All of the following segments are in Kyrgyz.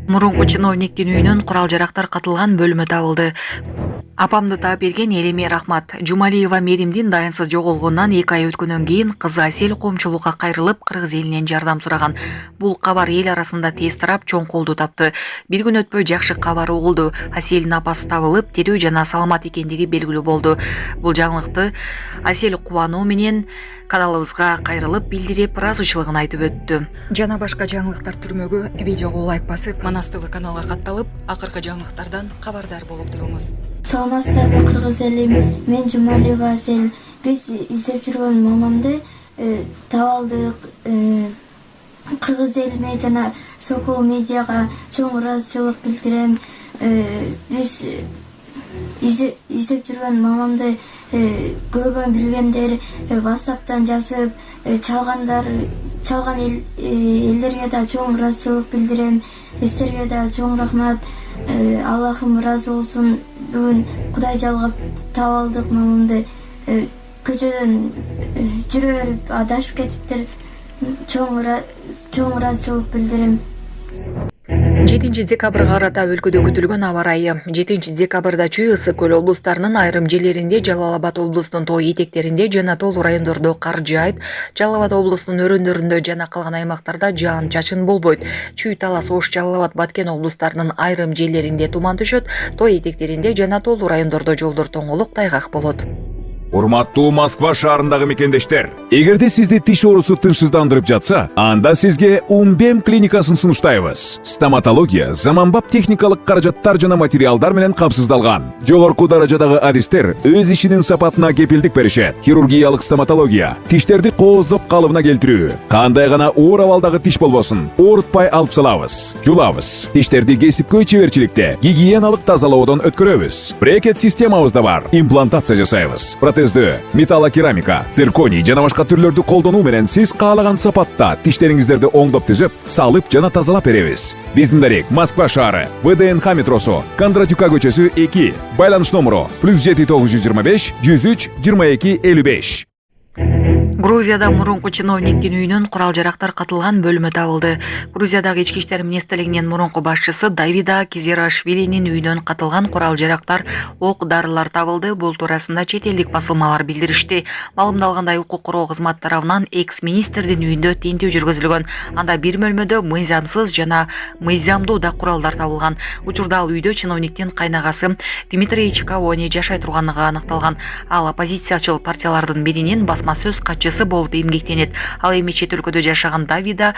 Мурунку чиновниктин үйүнөн курал жарактар катылган бөлмө табылды. Апамды таап берген элеме рахмат. Жумалиева Меримдин дайынсыз жоголгонунан 2 ай өткөндөн кийин кызы Асел коомчулукка кайрылып, кыргыз элинен жардам сураган. Бул кабар эл арасында тез тарап, чоң колду тапты. Бир күн өтпөй жакшы кабар угулду. Аселдин апасы табылып, тирүү жана саламат экендиги белгилүү болду. Бул жаңылыкты Асел кубануу менен каналыбызга кайрылып билдирип, ыраазычылыгын айтып өттү. Жана башка жаңылыктар түрмөгү видеого лайк басып, Манас ТВ каналга катталып, акыркы жаңылыктардан кабардар болуп туруңуз. Саламатсыздарбы кыргыз эли, мен Жумалиева Асел. Биз издеп жүргөн мамамды таап алдык. Кыргыз элине жана Сокол медиага чоң ыраазычылык билдирем. Биз издеп жүргөн мамамды көргөн билгендер WhatsApp'тан жазып, чалган элдерге да чоң ыраазычылык билдирем. Силерге да чоң рахмат. Аллахым ыраазы болсун. Бүгүн Кудай жалгап таап алдык мамамды. Көчөдөн жүрө берип адашып кетиптир. Чоң ыраазычылык билдирем. 7 декабрга карата өлкөдө күтүлгөн аба ырайы. 7 декабрда Чүй, Ысык көл облустарынын айрым жерлеринде, Жалал Абад облусунун тоо этектеринде жана тоолуу райондордо кар жаайт. Жалал Абад облусунун өрөөндөрүндө жана калган аймактарда жаан-чачын болбойт. Чүй, Талас, Ош, Жалал Абад, Баткен облустарынын айрым жерлеринде туман түшөт. Тоо этектеринде жана тоолуу райондордо жолдор тоңолук, тайгак болот. Урматтуу Москва шаарындагы мекендештер, эгерде сизди тиш оорусу тынчсыздандырып жатса, анда сизге Умбем клиникасын сунуштайбыз. Стоматология заманбап техникалык каражаттар жана материалдар менен камсыздалган. Жогорку даражадагы адистер өз ишинин сапатына кепилдик беришет. Хирургиялык стоматология, тиштерди кооздоп калыбына келтирүү, кандай гана оор абалдагы тиш болбосун, оорутпай алып салабыз, жулабыз. Тиштерди кесипкөй чеберчиликте, гигиеналык тазалоодон өткөрөбүз. Брекет системабыз да бар, имплантация жасайбыз. Металлокерамика, цирконий жана башка түрлөрдү колдонуу менен сиз каалаган сапатта тиштериңиздерди оңдоп түзөп, салып жана тазалап беребиз. Биздин дарек Москва шаары, ВДНХ метросу, Кондратюка көчөсү 2, байланыш номеру +7 925 103 22 55. Грузияда мурунку чиновниктин үйүнөн курал жарактар катылган бөлмө табылды. Грузиядагы ички иштер министрлигинин мурунку башчысы Давида Кезерашвилинин үйүнөн катылган курал жарактар, ок дарылар табылды. Бул туурасында чет элдик басылмалар билдиришти. Маалымдалгандай, укук коргоо кызматы тарабынан экс-министрдин үйүндө тинтүү жүргүзүлгөн. Анда бир бөлмөдө мыйзамсыз жана мыйзамдуу да куралдар табылган. Учурда ал үйдө чиновниктин кайнагасы Дмитрий Чикавони жашай турганлыгы аныкталган. Ал оппозициячыл партиялардын биринин басма сөз катчысы болуп эмгектенет. Ал эми чет өлкөдө жашаган Давида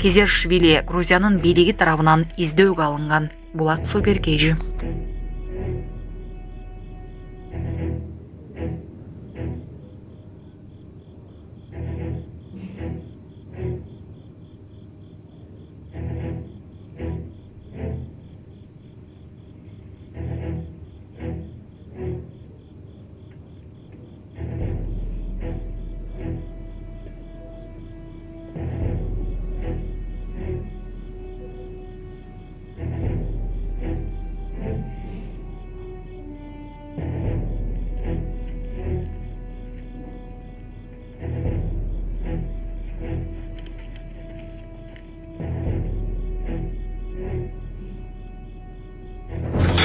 Кезерашвили Грузиянын бийлиги тарабынан издөөгө алынган. Булат Суперкежи.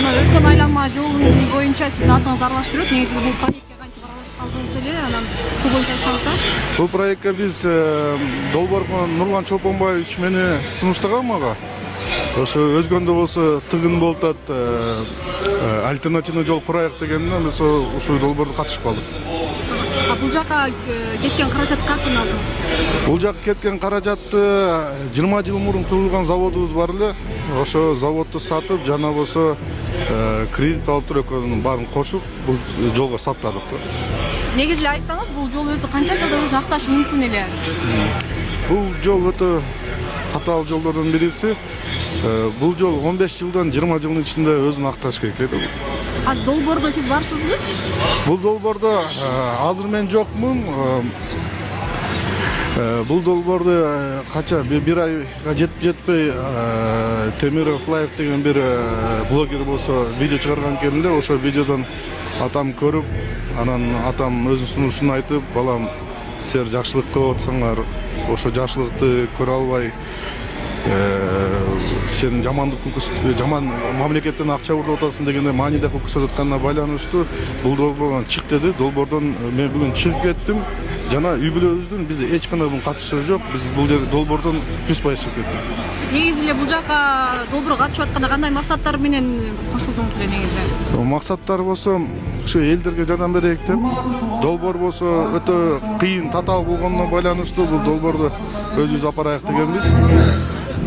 Өзгөн айланма жолунун боюнча сиздин атыңыз аралаштырып, негизи бул проектке кантип аралашып калдыңыз эле, анан ушул боюнча айтсаңыз да. Бул проектке биз Долборгон Нурлан Чолпонбаевич мени сунуштаган мага. Ошо өзгөндө болсо тыгын болуп атат, альтернативный жол проект дегенден биз ушул долбоорду катышып калдык. Бул жака кеткен каражат кантип алдыңыз? Бул жака кеткен каражатты 20 жыл мурун курулган заводубуз бар эле. Ошо заводду сатып, жана болсо кредит алып туруп экөөнүн баарын кошуп, бул жолго сатпадык да. Негизи эле айтсаңыз, бул жол өзү канча жылда өзүн акташы мүмкүн эле? Бул жол өтө татаал жолдордун бириси. Бул жол 15 жылдан 20 жылдын ичинде өзүн акташ керек эле. Азыр долбоордо сиз барсызбы? Бул долбоордо азыр мен жокмун. Бул долбоорду кача бир айга жетпей Темиров Лайф деген бир блогер болсо видео чыгарган экен эле. Ошо видеодон атам көрүп, анан атам өзүнүн сунушун айтып, балам силер жакшылык кылып атсаңар, ошо жакшылыкты көрө албай сен жаман мамлекеттен акча уруп атасың дегенде мааниде көрсөтүп атканына байланыштуу бул долбоордон чык деди. Долбоордон мен бүгүн чыгып кеттим. Жана үй бүлөбүздүн бизде эч кандай бунун катышы жок. Биз бул жер долбоордон 100% чыгып кеттик. Негизи эле бул жака долбоорго катышып атканда кандай максаттар менен кошулдуңуз эле негизи? Максаттар болсо ушу элдерге жардам берейик деп. Долбоор болсо өтө кыйын, татаал болгонуна байланыштуу бул долбоорду өзүбүз алып барайык дегенбиз.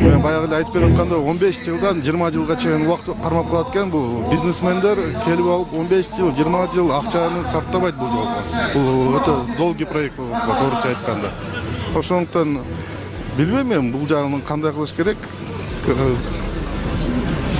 Мен баягы эле айтып берип атканда 15 жылдан 20 жылга чейин убакыт кармап калат экен. Бул бизнесмендер келип алып 15 жыл, 20 жыл акчаны сарптабайт бул жолго. Бул өтө долгий проект болуп калат, орусча айтканда. Ошондуктан билбейм мен бул жагын кандай кылыш керек.